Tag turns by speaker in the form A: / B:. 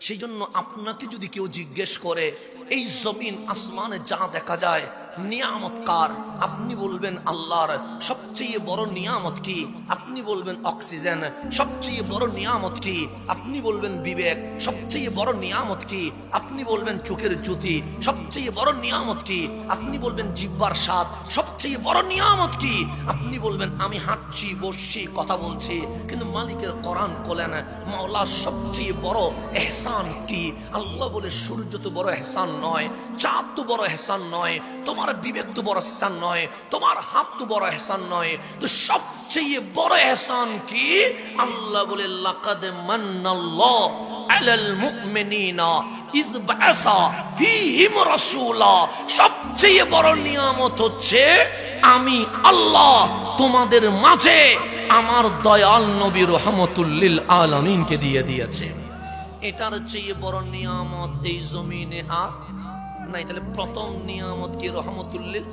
A: সেই জন্য আপনাকে যদি কেউ জিজ্ঞেস করে এই জমিন আসমানে যা দেখা যায় নিয়ামত কার, আপনি বলবেন আল্লাহর। সবচেয়ে বড় নিয়ামত কি? আপনি বলবেন অক্সিজেন। সবচেয়ে বড় নিয়ামত কি? আপনি বলবেন বিবেক। সবচেয়ে বড় নিয়ামত কি? আপনি বলবেন চোখের জ্যোতি। সবচেয়ে বড় নিয়ামত কি? আপনি বলবেন জিহ্বার স্বাদ। সবচেয়ে বড় নিয়ামত কি? আপনি বলবেন আমি হাঁটছি, বসছি, কথা বলছি। কিন্তু মালিকের কোরআন বলেন মাওলা সবচেয়ে বড় এহসান কি? আল্লাহ বলে সূর্য তো বড় এহসান নয়, চাঁদ তো বড় এহসান নয়, তোমার বিবেক তো বড় এহসান নয়, তোমার হাত তো বড় এহসান নয়, তো সবচেয়ে বড় এহসান কি? আল্লাহ বলে লাকাদ মান্নাল্লাহু আলাল মুমিনিনা ইয বাআসা ফীহিম রাসূলা। সবচেয়ে বড় নিয়ামত হচ্ছে আমি আল্লাহ তোমাদের মাঝে আমার দয়াল নবী রাহমাতুল লিল আলামিনকে দিয়ে দিয়েছে। এটার চেয়ে বড় নিয়ামত এই জমিনে আর নাই। তাহলে প্রথম নিয়ামত কি? রহমতুল লিল